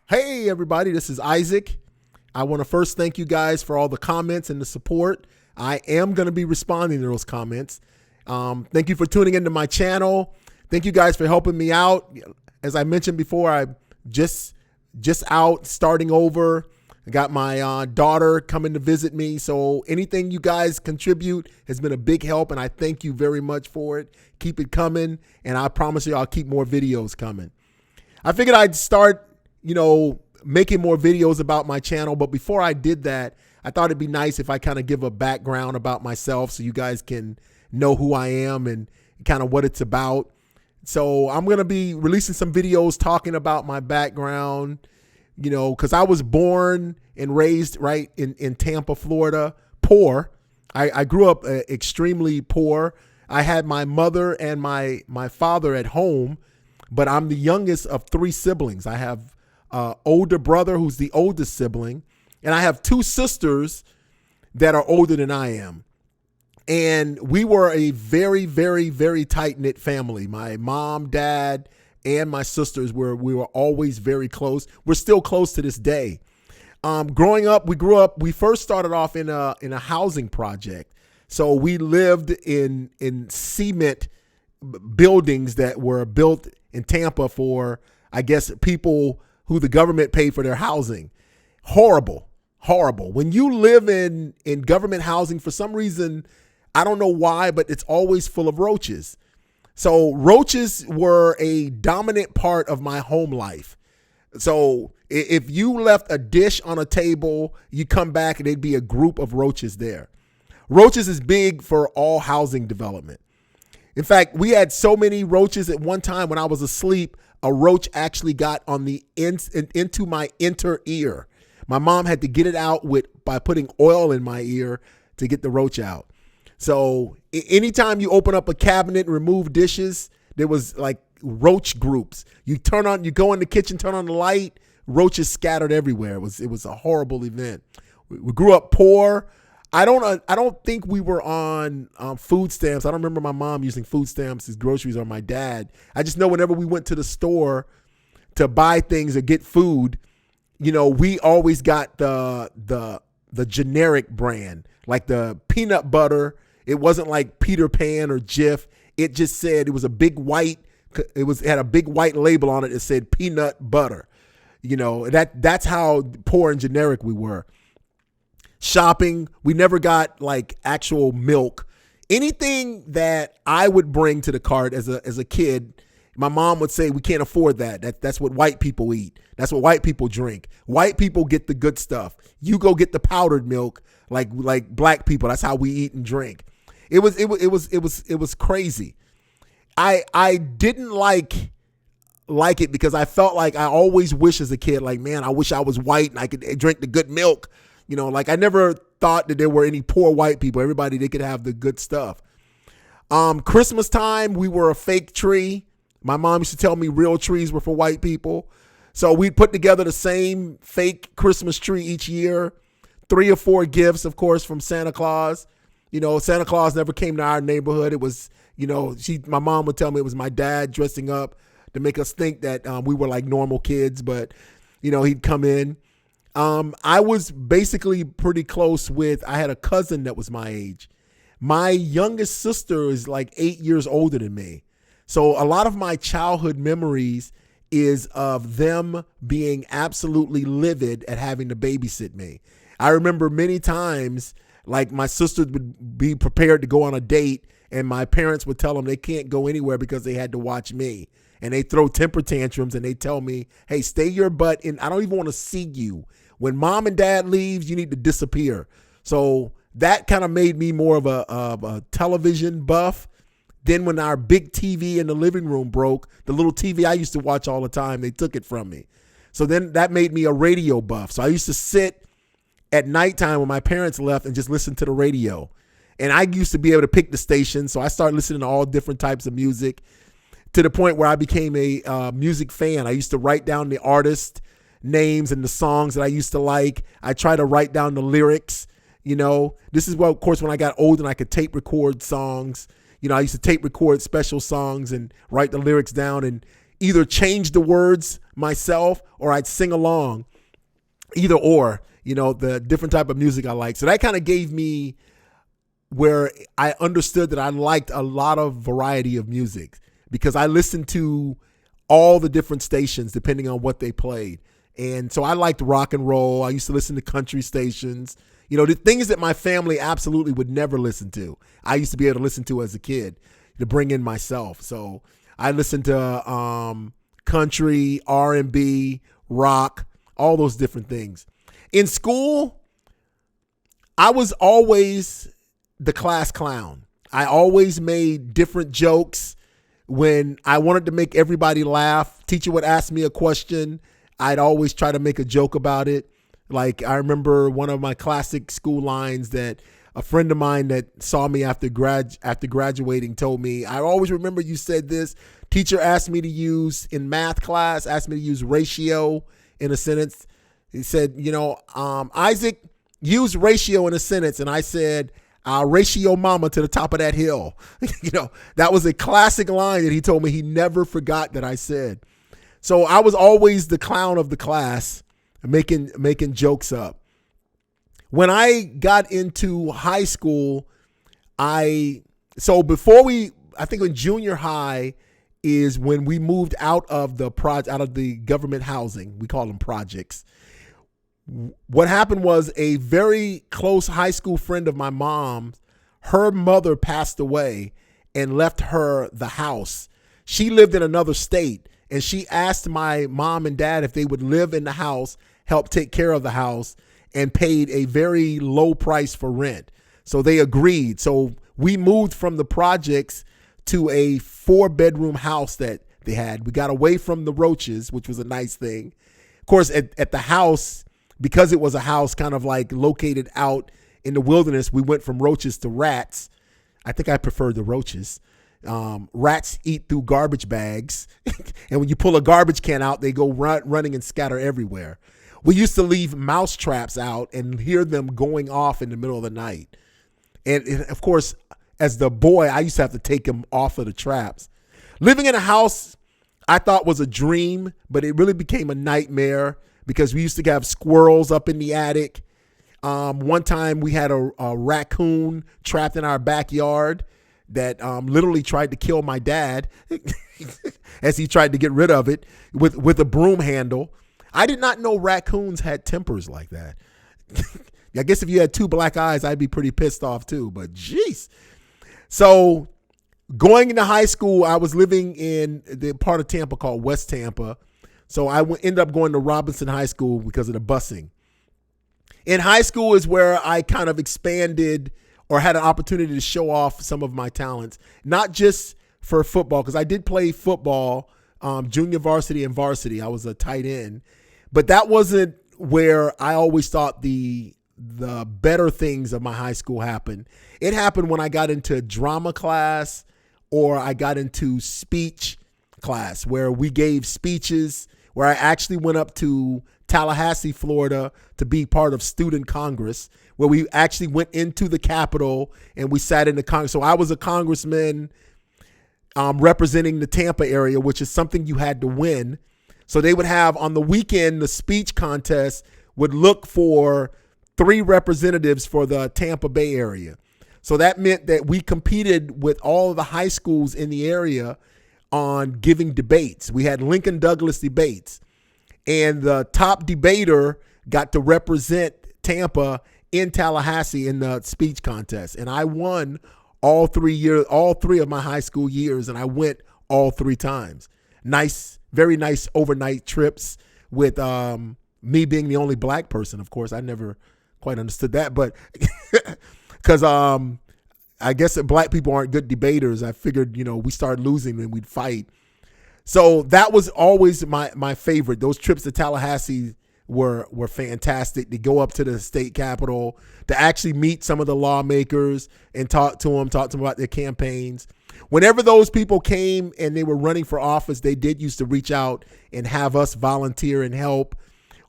Hey, everybody, this is Isaac. I want to first thank you guys for all the comments and the support. I am going to be responding to those comments. Thank you for tuning into my channel. Thank you guys for helping me out. As I mentioned before, I'm just out starting over. I got my daughter coming to visit me. So anything you guys contribute has been a big help, and I thank you very much for it. Keep it coming, and I promise you I'll keep more videos coming. I figured I'd start making more videos about my channel. But before I did that, I thought it'd be nice if I kind of give a background about myself so you guys can know who I am and kind of what it's about. So I'm going to be releasing some videos talking about my background, because I was born and raised right in Tampa, Florida, poor. I grew up extremely poor. I had my mother and my father at home, but I'm the youngest of three siblings. I have older brother who's the oldest sibling, and I have two sisters that are older than I am. And we were a very, very, very tight-knit family. My mom, dad, and my sisters we were always very close. We're still close to this day. Growing up, we first started off in a housing project. So we lived in cement buildings that were built in Tampa for, I guess, people who the government paid for their housing. Horrible. When you live in government housing, for some reason, I don't know why, but it's always full of roaches. So roaches were a dominant part of my home life. So if you left a dish on a table, you come back and there'd be a group of roaches there. Roaches is big for all housing development. In fact, we had so many roaches at one time when I was asleep, a roach actually got on the into my inner ear. My mom had to get it out by putting oil in my ear to get the roach out. So anytime you open up a cabinet and remove dishes, there was like roach groups. You go in the kitchen, turn on the light, roaches scattered everywhere. It was a horrible event. We grew up poor. I don't think we were on food stamps. I don't remember my mom using food stamps as groceries or my dad. I just know whenever we went to the store to buy things or get food, we always got the generic brand, like the peanut butter. It wasn't like Peter Pan or Jif. It just said, it was a big white, it had a big white label on it that said peanut butter. That's how poor and generic we were. Shopping, we never got like actual milk. Anything that I would bring to the cart as a kid, my mom would say, we can't afford that. That's what white people eat. That's what white people drink. White people get the good stuff. You go get the powdered milk like black people. That's how we eat and drink. It was crazy. I didn't like it because I felt like I always wish as a kid, like, man, I wish I was white and I could drink the good milk. I never thought that there were any poor white people. Everybody, they could have the good stuff. Christmas time, we were a fake tree. My mom used to tell me real trees were for white people. So we'd put together the same fake Christmas tree each year. 3 or 4 gifts, of course, from Santa Claus. Santa Claus never came to our neighborhood. It was, my mom would tell me it was my dad dressing up to make us think that we were like normal kids. But, he'd come in. I was basically pretty close I had a cousin that was my age. My youngest sister is like 8 years older than me. So a lot of my childhood memories is of them being absolutely livid at having to babysit me. I remember many times, like, my sisters would be prepared to go on a date and my parents would tell them they can't go anywhere because they had to watch me. And they throw temper tantrums and they tell me, hey, stay your butt in. I don't even want to see you. When mom and dad leaves, you need to disappear. So that kind of made me more of a television buff. Then when our big TV in the living room broke, the little TV I used to watch all the time, they took it from me. So then that made me a radio buff. So I used to sit at nighttime when my parents left and just listen to the radio. And I used to be able to pick the station. So I started listening to all different types of music to the point where I became a music fan. I used to write down the artist names and the songs that I used to like. I try to write down the lyrics. This is what, of course, when I got older and I could tape record songs. I used to tape record special songs and write the lyrics down. And either change the words myself or I'd sing along, either or, the different type of music I like. So that kind of gave me where I understood that I liked a lot of variety of music because I listened to all the different stations depending on what they played. And so I liked rock and roll. I used to listen to country stations, the things that my family absolutely would never listen to. I used to be able to listen to as a kid to bring in myself. So I listened to country, R&B, rock, all those different things. In school, I was always the class clown. I always made different jokes. When I wanted to make everybody laugh, teacher would ask me a question. I'd always try to make a joke about it. Like I remember one of my classic school lines that a friend of mine that saw me after graduating told me, I always remember you said this. Teacher asked me to use, in math class, asked me to use ratio in a sentence. He said, Isaac, use ratio in a sentence. And I said, I'll ratio mama to the top of that hill. That was a classic line that he told me he never forgot that I said. So I was always the clown of the class, making jokes up. When I got into high school, I think in junior high is when we moved out of the government housing. We call them projects. What happened was a very close high school friend of my mom's, her mother passed away and left her the house. She lived in another state, and she asked my mom and dad if they would live in the house, help take care of the house, and paid a very low price for rent. So they agreed. So we moved from the projects to a 4-bedroom house that they had. We got away from the roaches, which was a nice thing. Of course, at the house, because it was a house kind of like located out in the wilderness, we went from roaches to rats. I think I preferred the roaches. Rats eat through garbage bags. And when you pull a garbage can out, they go running and scatter everywhere. We used to leave mouse traps out and hear them going off in the middle of the night. And of course, as the boy, I used to have to take them off of the traps. Living in a house I thought was a dream, but it really became a nightmare because we used to have squirrels up in the attic. One time we had a raccoon trapped in our backyard that literally tried to kill my dad as he tried to get rid of it with a broom handle. I did not know raccoons had tempers like that. I guess if you had 2 black eyes, I'd be pretty pissed off too, but jeez. So going into high school, I was living in the part of Tampa called West Tampa. So I ended up going to Robinson High School because of the busing. In high school is where I kind of expanded or had an opportunity to show off some of my talents, not just for football, because I did play football, junior varsity and varsity. I was a tight end, but that wasn't where I always thought the better things of my high school happened. It happened when I got into drama class or I got into speech class where we gave speeches, where I actually went up to Tallahassee, Florida to be part of student Congress, where we actually went into the Capitol and we sat in the Congress. So I was a congressman representing the Tampa area, which is something you had to win. So they would have on the weekend, the speech contest would look for 3 representatives for the Tampa Bay area. So that meant that we competed with all of the high schools in the area on giving debates. We had Lincoln Douglas debates, and the top debater got to represent Tampa in Tallahassee in the speech contest. And I won all 3 of my high school years, and I went all 3 times. Nice, very nice overnight trips with me being the only black person. Of course, I never quite understood that, but because I guess that black people aren't good debaters. I figured, we started losing and we'd fight. So that was always my favorite. Those trips to Tallahassee were fantastic. To go up to the state capitol, to actually meet some of the lawmakers and talk to them about their campaigns. Whenever those people came and they were running for office, they did used to reach out and have us volunteer and help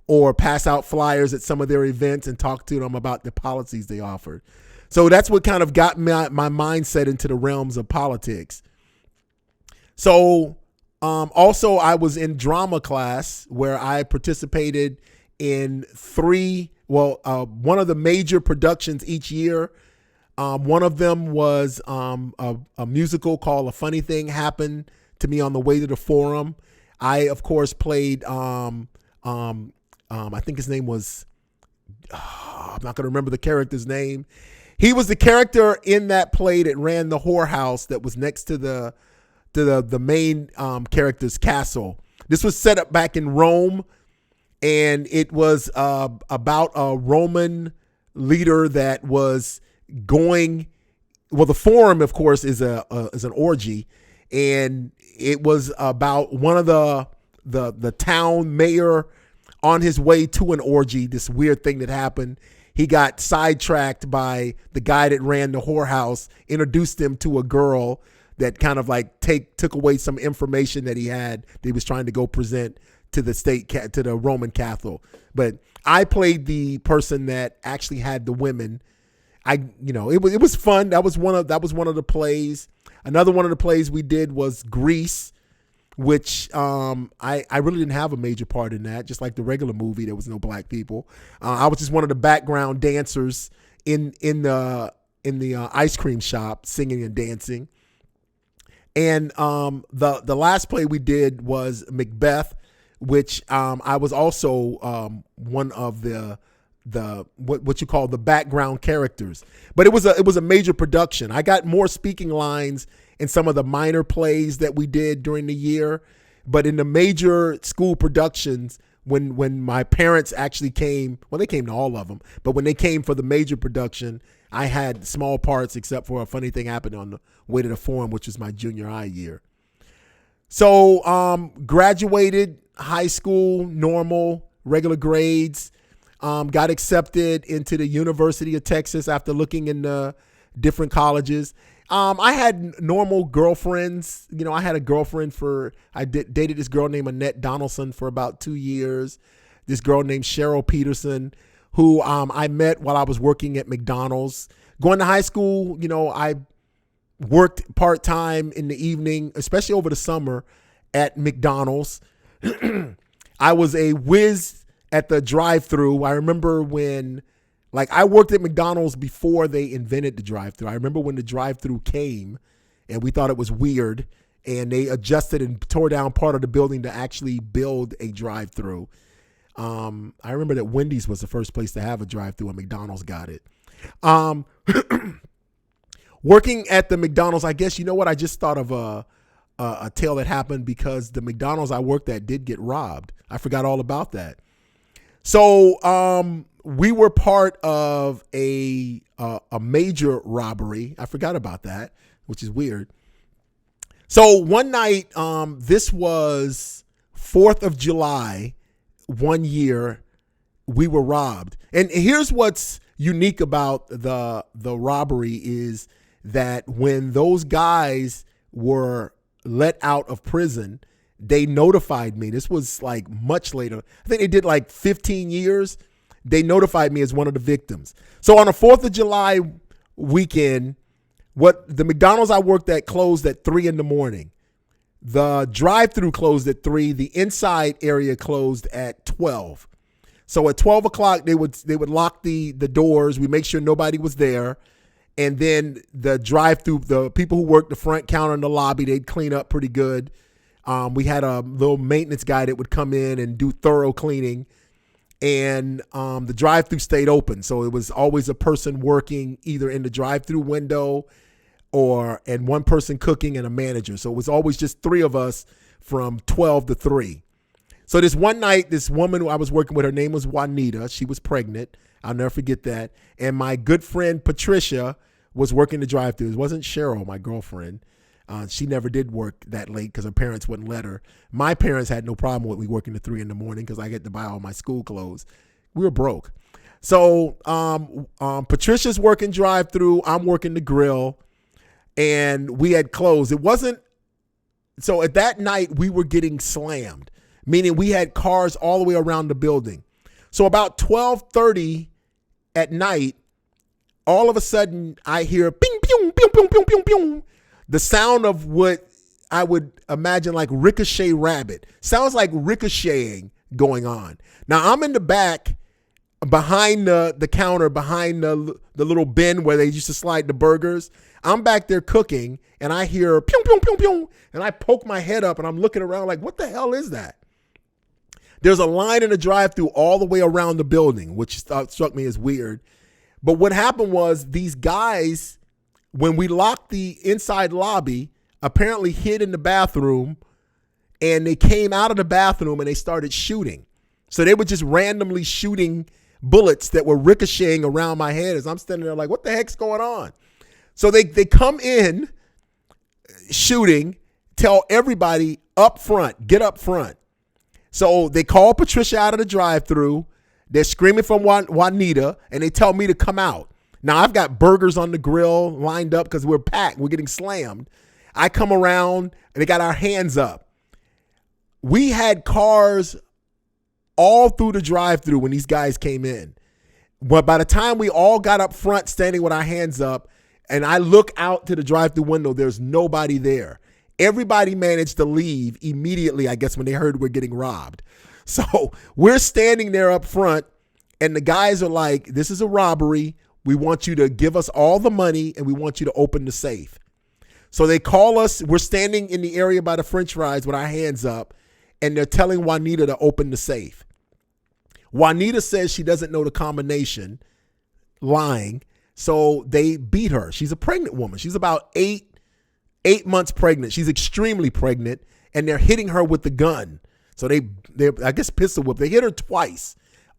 or pass out flyers at some of their events and talk to them about the policies they offered. So that's what kind of got my mindset into the realms of politics. So Also, I was in drama class where I participated in one of the major productions each year. One of them was a musical called A Funny Thing Happened to Me on the Way to the Forum. I, of course, played, I think his name was, I'm not going to remember the character's name. He was the character in that play that ran the whorehouse that was next to the main character's castle. This was set up back in Rome, and it was about a Roman leader that was going. Well, the forum, of course, is an orgy, and it was about one of the town mayor on his way to an orgy. This weird thing that happened. He got sidetracked by the guy that ran the whorehouse, introduced him to a girl that kind of like took away some information that he had that he was trying to go present to the to the Roman Catholic. But I played the person that actually had the women. It was fun. That was one of the plays. Another one of the plays we did was Grease, which I really didn't have a major part in that. Just like the regular movie, there was no black people. I was just one of the background dancers in the ice cream shop, singing and dancing. And the last play we did was Macbeth, which I was also one of the what you call the background characters. But it was a major production. I got more speaking lines in some of the minor plays that we did during the year, but in the major school productions, when my parents actually came, well, they came to all of them, but when they came for the major production, I had small parts except for A Funny Thing Happened on the Way to the Forum, which was my junior high year. So graduated high school, normal, regular grades, got accepted into the University of Texas after looking in the different colleges. I had normal girlfriends. I had a girlfriend dated this girl named Annette Donaldson for about 2 years. This girl named Cheryl Peterson, who I met while I was working at McDonald's. Going to high school, I worked part-time in the evening, especially over the summer at McDonald's. I was a whiz at the drive-thru. I remember when, I worked at McDonald's before they invented the drive-thru. I remember when the drive-thru came and we thought it was weird, and they adjusted and tore down part of the building to actually build a drive-thru. I remember that Wendy's was the first place to have a drive-thru and McDonald's got it. Working at the McDonald's, I guess, I just thought of a tale that happened because the McDonald's I worked at did get robbed. I forgot all about that. So we were part of a major robbery. I forgot about that, which is weird. So one night, this was 4th of July, one year, we were robbed. And here's what's unique about the robbery is that when those guys were let out of prison, they notified me. This was much later. I think they did 15 years. They notified me as one of the victims. So on a 4th of July weekend, the McDonald's I worked at closed at 3 a.m. The drive-thru closed at 3. The inside area closed at 12. So at 12 o'clock, they would lock the doors. We make sure nobody was there. And then the drive-thru, the people who worked the front counter in the lobby, they'd clean up pretty good. We had a little maintenance guy that would come in and do thorough cleaning. And the drive-thru stayed open. So it was always a person working either in the drive-thru window and one person cooking and a manager. So it was always just 3 of us from 12 to 3. So this one night, this woman who I was working with, her name was Juanita. She was pregnant. I'll never forget that. And my good friend Patricia was working the drive-thru. It wasn't Cheryl, my girlfriend. She never did work that late because her parents wouldn't let her. My parents had no problem with me working to 3 a.m. because I get to buy all my school clothes. We were broke. So Patricia's working drive-thru. I'm working the grill. And we had closed. So at that night, we were getting slammed, meaning we had cars all the way around the building. So about 12:30 at night, all of a sudden I hear ping, ping, ping, ping, ping, ping, ping. The sound of what I would imagine like Ricochet Rabbit. Sounds like ricocheting going on. Now I'm in the back behind the counter, behind the little bin where they used to slide the burgers. I'm back there cooking and I hear pew, pew, pew, pew. And I poke my head up and I'm looking around like, what the hell is that? There's a line in the drive-thru all the way around the building, which struck me as weird. But what happened was these guys, when we locked the inside lobby, apparently hid in the bathroom, and they came out of the bathroom and they started shooting. So they were just randomly shooting bullets that were ricocheting around my head as I'm standing there like, what the heck's going on? So they come in shooting, tell everybody up front, get up front. So they call Patricia out of the drive-thru. They're screaming from Juanita, and they tell me to come out. Now, I've got burgers on the grill lined up because we're packed. We're getting slammed. I come around, and they got our hands up. We had cars all through the drive-thru when these guys came in. But by the time we all got up front standing with our hands up, and I look out to the drive-thru window, there's nobody there. Everybody managed to leave immediately, I guess, when they heard we're getting robbed. So we're standing there up front, and the guys are like, this is a robbery. We want you to give us all the money, and we want you to open the safe. So they call us. We're standing in the area by the French fries with our hands up, and they're telling Juanita to open the safe. Juanita says she doesn't know the combination, lying. So they beat her. She's a pregnant woman. She's about eight months pregnant. She's extremely pregnant, and they're hitting her with the gun. So they I guess pistol whip. They hit her twice.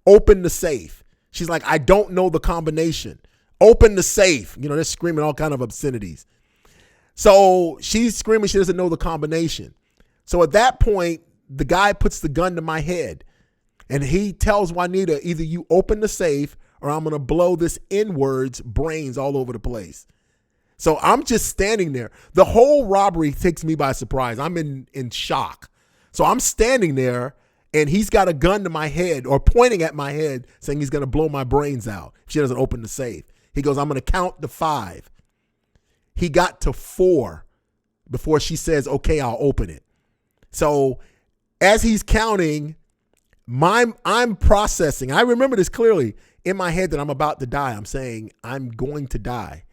Open the safe. She's like, I don't know the combination. Open the safe. You know, they're screaming all kind of obscenities. So she's screaming she doesn't know the combination. So at that point, the guy puts the gun to my head, and he tells Juanita, either you open the safe or I'm going to blow this N-word's brains all over the place. So I'm just standing there. The whole robbery takes me by surprise. I'm in shock. So I'm standing there, and he's got a gun to my head or pointing at my head saying he's going to blow my brains out if she doesn't open the safe. He goes, I'm going to count to 5. He got to 4 before she says, okay, I'll open it. So as he's counting, I'm processing. I remember this clearly in my head that I'm about to die. I'm saying I'm going to die.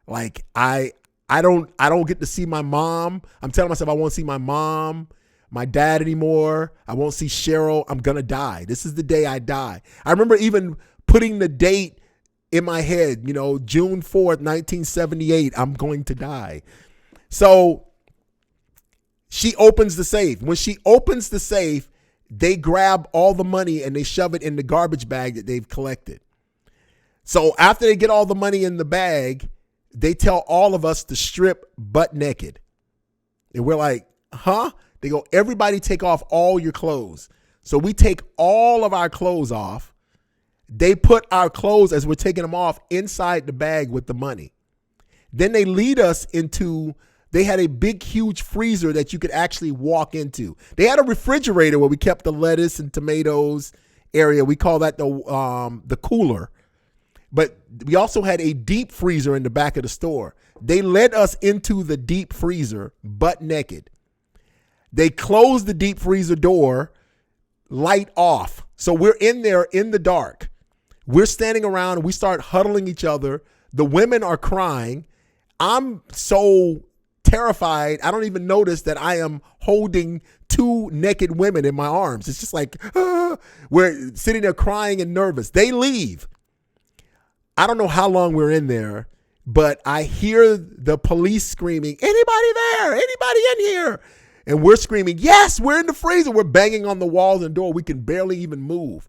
Like I don't get to see my mom. I'm telling myself I won't see my mom, my dad anymore. I won't see Cheryl. I'm going to die. This is the day I die. I remember even putting the date in my head, you know, June 4th, 1978, I'm going to die. So she opens the safe. When she opens the safe, they grab all the money and they shove it in the garbage bag that they've collected. So after they get all the money in the bag, they tell all of us to strip butt naked. And we're like, huh? They go, everybody take off all your clothes. So we take all of our clothes off. They put our clothes, as we're taking them off, inside the bag with the money. Then they lead us into, they had a big, huge freezer that you could actually walk into. They had a refrigerator where we kept the lettuce and tomatoes area. We call that the cooler. But we also had a deep freezer in the back of the store. They led us into the deep freezer, butt naked. They closed the deep freezer door, light off. So we're in there in the dark. We're standing around and we start huddling each other. The women are crying. I'm so terrified. I don't even notice that I am holding 2 naked women in my arms. It's just like, we're sitting there crying and nervous. They leave. I don't know how long we're in there, but I hear the police screaming, anybody there? Anybody in here? And we're screaming, yes, we're in the freezer. We're banging on the walls and door. We can barely even move.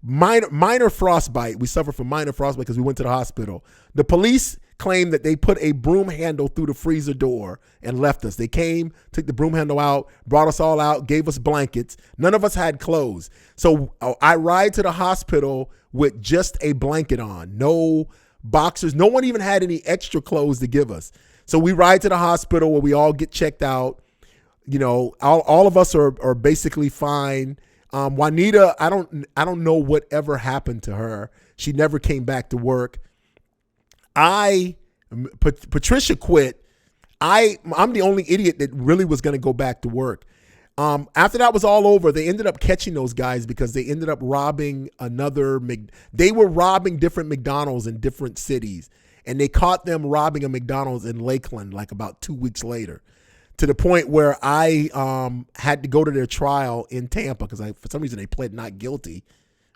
Minor frostbite. We suffer from minor frostbite because we went to the hospital. The police claim that they put a broom handle through the freezer door and left us. They came, took the broom handle out, brought us all out, gave us blankets. None of us had clothes. So I ride to the hospital with just a blanket on, no boxers. No one even had any extra clothes to give us. So we ride to the hospital where we all get checked out. You know, all of us are basically fine. Juanita, I don't know whatever happened to her. She never came back to work. Patricia quit. I'm the only idiot that really was going to go back to work. After that was all over, they ended up catching those guys because they ended up robbing they were robbing different McDonald's in different cities. And they caught them robbing a McDonald's in Lakeland like about 2 weeks later, to the point where I had to go to their trial in Tampa because for some reason they pled not guilty.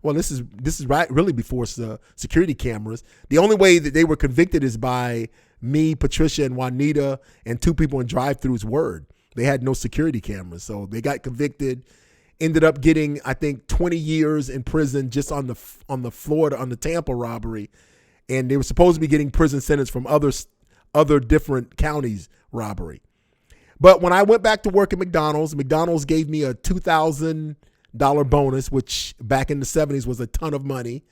Well, this is right really before security cameras. The only way that they were convicted is by me, Patricia, and Juanita, and 2 people in drive-through's word. They had no security cameras, so they got convicted. Ended up getting, I think, 20 years in prison just on the Tampa robbery, and they were supposed to be getting prison sentence from other different counties robbery. But when I went back to work at McDonald's gave me a $2,000 bonus, which back in the 70s was a ton of money.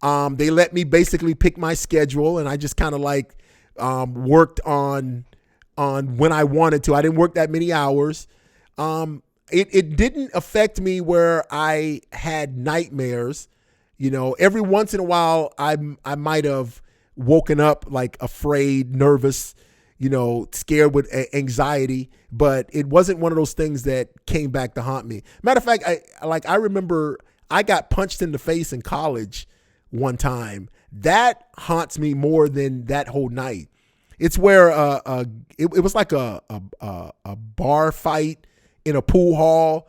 They let me basically pick my schedule, and I just kind of like worked on when I wanted to. I didn't work that many hours. It didn't affect me where I had nightmares. You know, every once in a while I might have woken up like afraid, nervous, you know, scared with anxiety, but it wasn't one of those things that came back to haunt me. Matter of fact, I remember I got punched in the face in college one time. That haunts me more than that whole night. It's where it was like a bar fight in a pool hall,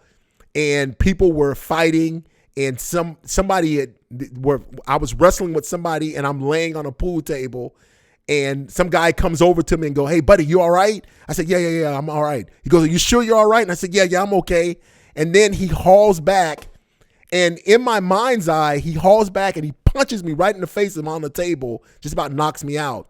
and people were fighting, and I was wrestling with somebody, and I'm laying on a pool table, and some guy comes over to me and go, "Hey, buddy, you all right?" I said, yeah, I'm all right. He goes, "Are you sure you're all right?" And I said, yeah, I'm okay. And then he hauls back, and in my mind's eye, he hauls back and he punches me right in the face. I'm on the table, just about knocks me out.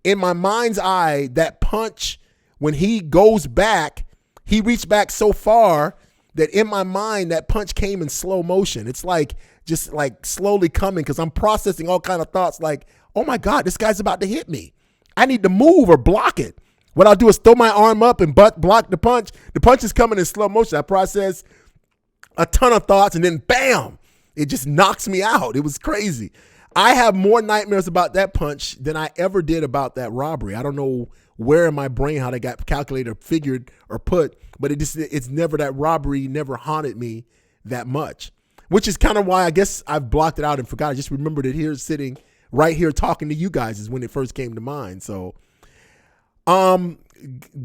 In my mind's eye, that punch, when he goes back, he reached back so far that in my mind, that punch came in slow motion. It's like just like slowly coming because I'm processing all kind of thoughts like, oh my God, this guy's about to hit me. I need to move or block it. What I'll do is throw my arm up and block the punch. The punch is coming in slow motion. I process a ton of thoughts, and then bam, it just knocks me out. It was crazy. I have more nightmares about that punch than I ever did about that robbery. I don't know where in my brain how they got calculated or figured or put, but it's never, that robbery never haunted me that much, which is kind of why I guess I've blocked it out and forgot. I just remembered it here sitting right here talking to you guys is when it first came to mind. So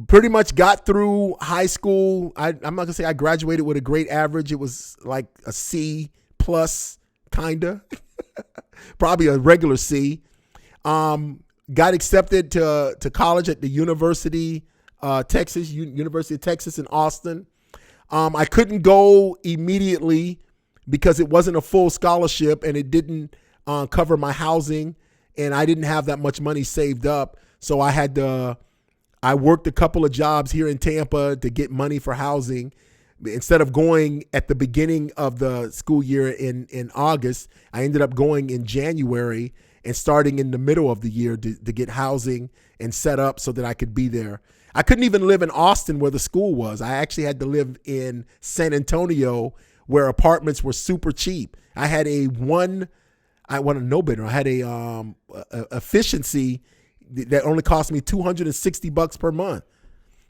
pretty much got through high school. I'm not gonna say I graduated with a great average. It was like a C plus, kinda. Probably a regular C. Got accepted to college at the University of Texas in Austin. I couldn't go immediately because it wasn't a full scholarship and it didn't cover my housing, and I didn't have that much money saved up. So I worked a couple of jobs here in Tampa to get money for housing. Instead of going at the beginning of the school year in August, I ended up going in January and starting in the middle of the year to get housing and set up so that I could be there. I couldn't even live in Austin where the school was. I actually had to live in San Antonio where apartments were super cheap. I had a no-bidder. I had a efficiency that only cost me $260 per month.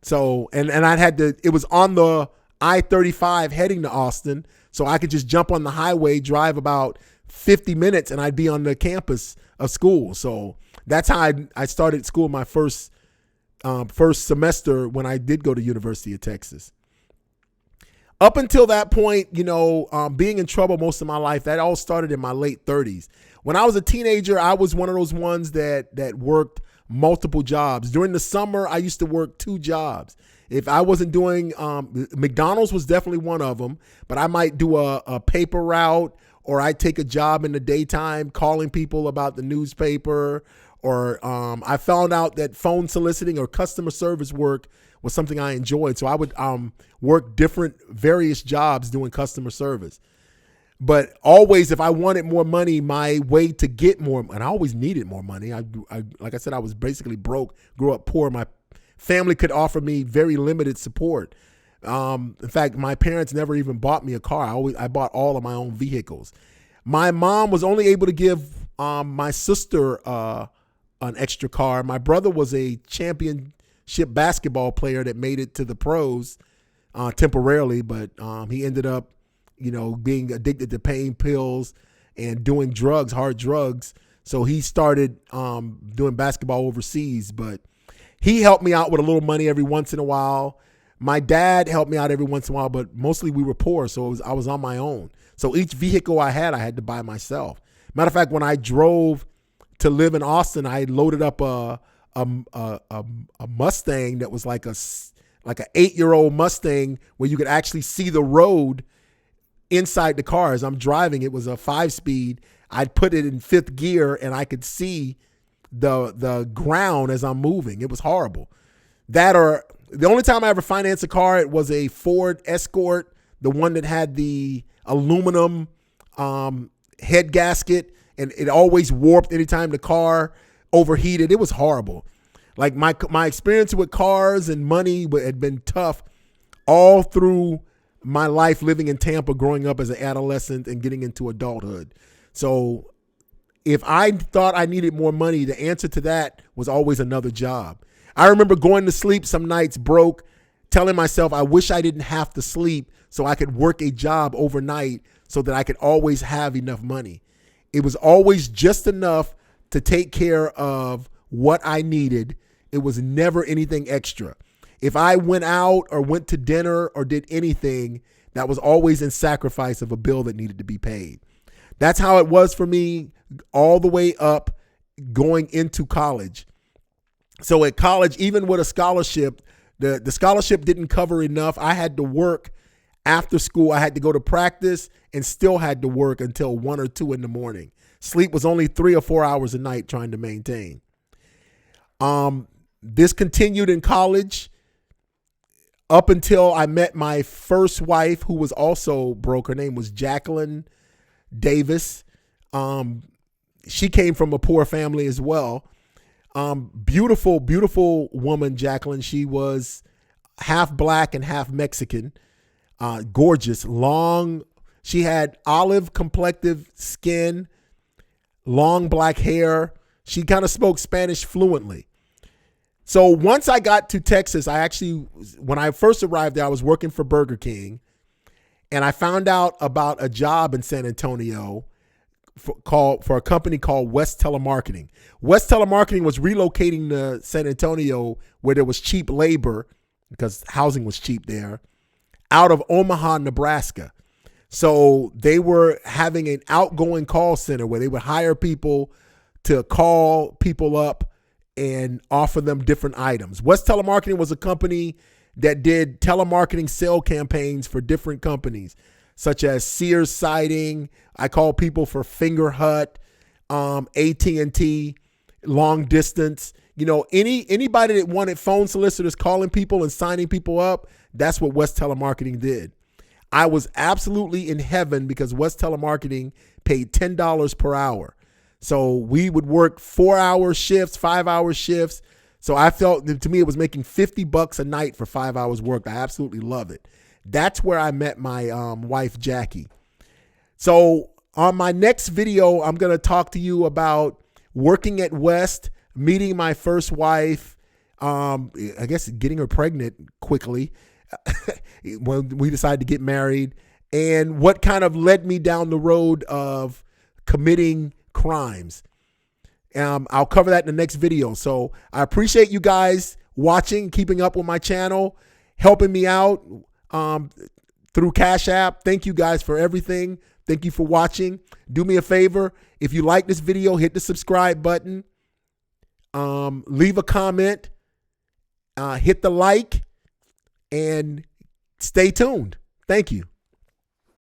So, and it was on the I-35 heading to Austin, so I could just jump on the highway, drive about 50 minutes, and I'd be on the campus of school. So that's how I started school my first semester when I did go to University of Texas. Up until that point, being in trouble most of my life, that all started in my late 30s. When I was a teenager, I was one of those ones that worked multiple jobs. During the summer, I used to work 2 jobs. If I wasn't doing, McDonald's was definitely one of them, but I might do a paper route, or I'd take a job in the daytime calling people about the newspaper, or I found out that phone soliciting or customer service work was something I enjoyed. So I would work various jobs doing customer service. But always, if I wanted more money, my way to get more, and I always needed more money. I like I said, I was basically broke, grew up poor. My family could offer me very limited support. In fact, my parents never even bought me a car. I bought all of my own vehicles. My mom was only able to give my sister an extra car. My brother was a champion scholarship basketball player that made it to the pros temporarily, but he ended up, being addicted to pain pills and doing drugs, hard drugs. So he started doing basketball overseas, but he helped me out with a little money every once in a while. My dad helped me out every once in a while, but mostly we were poor, so I was on my own. So each vehicle I had to buy myself. Matter of fact, when I drove to live in Austin, I loaded up a Mustang that was like an 8-year-old Mustang where you could actually see the road inside the car as I'm driving. It was a 5-speed. I'd put it in 5th gear and I could see the ground as I'm moving. It was horrible. That, or the only time I ever financed a car, it was a Ford Escort, the one that had the aluminum head gasket, and it always warped anytime the car overheated. It was horrible. Like my experience with cars and money had been tough all through my life living in Tampa, growing up as an adolescent and getting into adulthood. So if I thought I needed more money, the answer to that was always another job. I remember going to sleep some nights broke, telling myself I wish I didn't have to sleep so I could work a job overnight so that I could always have enough money. It was always just enough to take care of what I needed. It was never anything extra. If I went out or went to dinner or did anything, that was always in sacrifice of a bill that needed to be paid. That's how it was for me all the way up going into college. So at college, even with a scholarship, the scholarship didn't cover enough. I had to work after school. I had to go to practice and still had to work until 1 or 2 in the morning. Sleep was only 3 or 4 hours a night trying to maintain. This continued in college up until I met my first wife, who was also broke. Her name was Jacqueline Davis. She came from a poor family as well. Beautiful, beautiful woman, Jacqueline. She was half black and half Mexican. Gorgeous, long. She had olive complected skin, long black hair. She kind of spoke Spanish fluently. So once I got to Texas, when I first arrived there, I was working for Burger King, and I found out about a job in San Antonio for a company called West Telemarketing. West Telemarketing was relocating to San Antonio where there was cheap labor because housing was cheap there, out of Omaha, Nebraska. So they were having an outgoing call center where they would hire people to call people up and offer them different items. West Telemarketing was a company that did telemarketing sale campaigns for different companies, such as Sears Siding. I called people for Finger Hut, AT&T, long distance. Anybody that wanted phone solicitors calling people and signing people up, that's what West Telemarketing did. I was absolutely in heaven because West Telemarketing paid $10 per hour. So we would work 4-hour shifts, 5-hour shifts. So I felt, to me, it was making $50 a night for 5 hours work. I absolutely love it. That's where I met my wife, Jackie. So on my next video, I'm going to talk to you about working at West, meeting my first wife, I guess getting her pregnant quickly when we decided to get married, and what kind of led me down the road of committing crimes. I'll cover that in the next video. So I appreciate you guys watching, keeping up with my channel, helping me out through Cash App. Thank you guys for everything. Thank you for watching. Do me a favor. If you like this video, hit the subscribe button. Leave a comment. Hit the like. And stay tuned. Thank you.